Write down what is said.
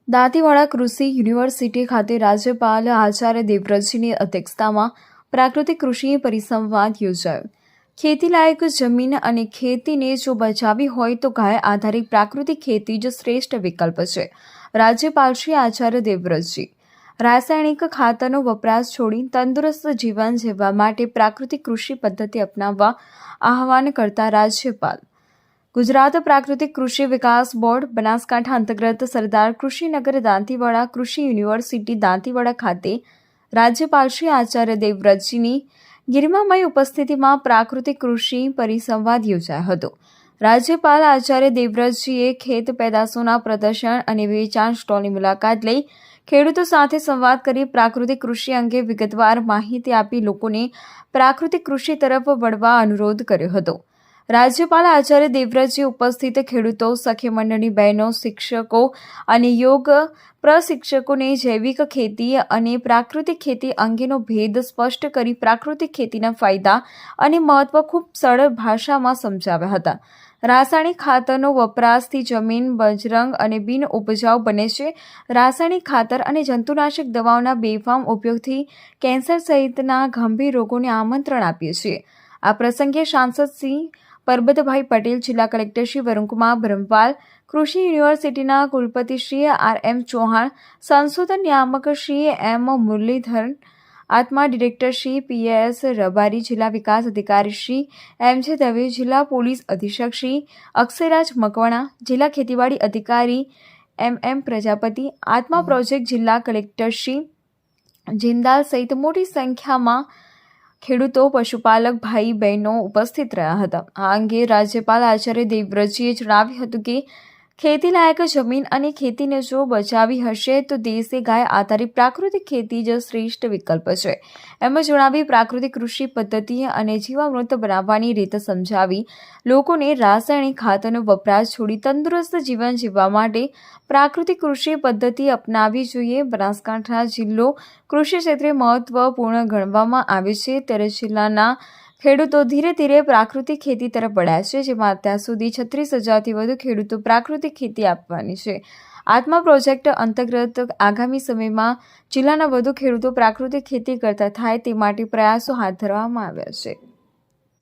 દાંતીવાડા કૃષિ યુનિવર્સિટી ખાતે રાજ્યપાલ આચાર્ય દેવવ્રતજીની અધ્યક્ષતામાં પ્રાકૃતિક કૃષિ પરિસંવાદ યોજાયો। ખેતીલાયક જમીન અને ખેતીને જો બચાવવી હોય તો ગાય આધારિત પ્રાકૃતિક ખેતી જ શ્રેષ્ઠ વિકલ્પ છે। રાજ્યપાલ શ્રી આચાર્ય દેવવ્રતજી રાસાયણિક ખાતરનો વપરાશ છોડી તંદુરસ્ત જીવન જીવવા માટે પ્રાકૃતિક કૃષિ પદ્ધતિ અપનાવવા આહવાન કરતા રાજ્યપાલ ગુજરાત પ્રાકૃતિક કૃષિ વિકાસ બોર્ડ બનાસકાંઠા અંતર્ગત સરદાર કૃષિનગર દાંતીવાડા કૃષિ યુનિવર્સિટી દાંતીવાડા ખાતે રાજ્યપાલ શ્રી આચાર્ય દેવવ્રતજીની ગરિમામય ઉપસ્થિતિમાં પ્રાકૃતિક કૃષિ પરિસંવાદ યોજાયો હતો। રાજ્યપાલ આચાર્ય દેવવ્રતજીએ ખેત પેદાશોના પ્રદર્શન અને વેચાણ સ્ટોલની મુલાકાત લઈ ખેડૂતો સાથે સંવાદ કરી પ્રાકૃતિક કૃષિ અંગે વિગતવાર માહિતી આપી લોકોને પ્રાકૃતિક કૃષિ તરફ વળવા અનુરોધ કર્યો હતો। રાજ્યપાલ આચાર્ય દેવવ્રતજી ઉપસ્થિત ખેડૂતો, સખી મંડળની બહેનો, શિક્ષકો અને યોગ પ્રશિક્ષકોને જૈવિક ખેતી અને પ્રાકૃતિક ખેતી અંગેનો ભેદ સ્પષ્ટ કરી પ્રાકૃતિક ખેતીના ફાયદા અને મહત્વ ખૂબ સરળ ભાષામાં સમજાવ્યા હતા। રાસાયણિક ખાતરનો વપરાશથી જમીન બજરંગ અને બિન ઉપજાઉ બને છે। રાસાયણિક ખાતર અને જંતુનાશક દવાઓના બેફામ ઉપયોગથી કેન્સર સહિતના ગંભીર રોગોને આમંત્રણ આપીએ છીએ। આ પ્રસંગે સાંસદ શ્રી પરબતભાઈ પટેલ, જિલ્લા કલેક્ટર શ્રી વરુણકુમાર બ્રહ્મપાલ, કૃષિ યુનિવર્સિટીના કુલપતિ શ્રી આર.એમ. ચૌહાણ, સંશોધન નિયામક શ્રી એમ. મુરલીધરન, આત્મા ડિરેક્ટર શ્રી પી.એસ. રબારી, જિલ્લા વિકાસ અધિકારી શ્રી એમ.જે. દવે, જિલ્લા પોલીસ અધિક્ષક શ્રી અક્ષયરાજ મકવાણા, જિલ્લા ખેતીવાડી અધિકારી એમ.એમ. પ્રજાપતિ, આત્મા પ્રોજેક્ટ જિલ્લા કલેક્ટર શ્રી જિંદાલ સહિત મોટી સંખ્યામાં ખેડૂતો, પશુપાલક ભાઈ બહેનો ઉપસ્થિત રહ્યા હતા। આ અંગે રાજ્યપાલ આચાર્ય દેવવ્રતજીએ જણાવ્યું હતું કે ખેતીલાયક જમીન અને ખેતીને જો બચાવી હશે તો દેશે ગાય આધારિત પ્રાકૃતિક ખેતી જ શ્રેષ્ઠ વિકલ્પ છે। એમ જણાવી પ્રાકૃતિક કૃષિ પદ્ધતિ અને જીવામૃત બનાવવાની રીત સમજાવી લોકોને રાસાયણિક ખાતરનો વપરાશ છોડી તંદુરસ્ત જીવન જીવવા માટે પ્રાકૃતિક કૃષિ પદ્ધતિ અપનાવવી જોઈએ। બનાસકાંઠા જિલ્લો કૃષિ ક્ષેત્રે મહત્વપૂર્ણ ગણવામાં આવે છે, ત્યારે જિલ્લાના ખેડૂતો ધીરે ધીરે પ્રાકૃતિક ખેતી તરફ વળ્યા છે, જેમાં અત્યાર સુધી 36,000થી વધુ ખેડૂતો પ્રાકૃતિક ખેતી આપવાની છે। આત્મા પ્રોજેક્ટ અંતર્ગત આગામી સમયમાં જિલ્લાના વધુ ખેડૂતો પ્રાકૃતિક ખેતી કરતા થાય તે માટે પ્રયાસો હાથ ધરવામાં આવ્યા છે।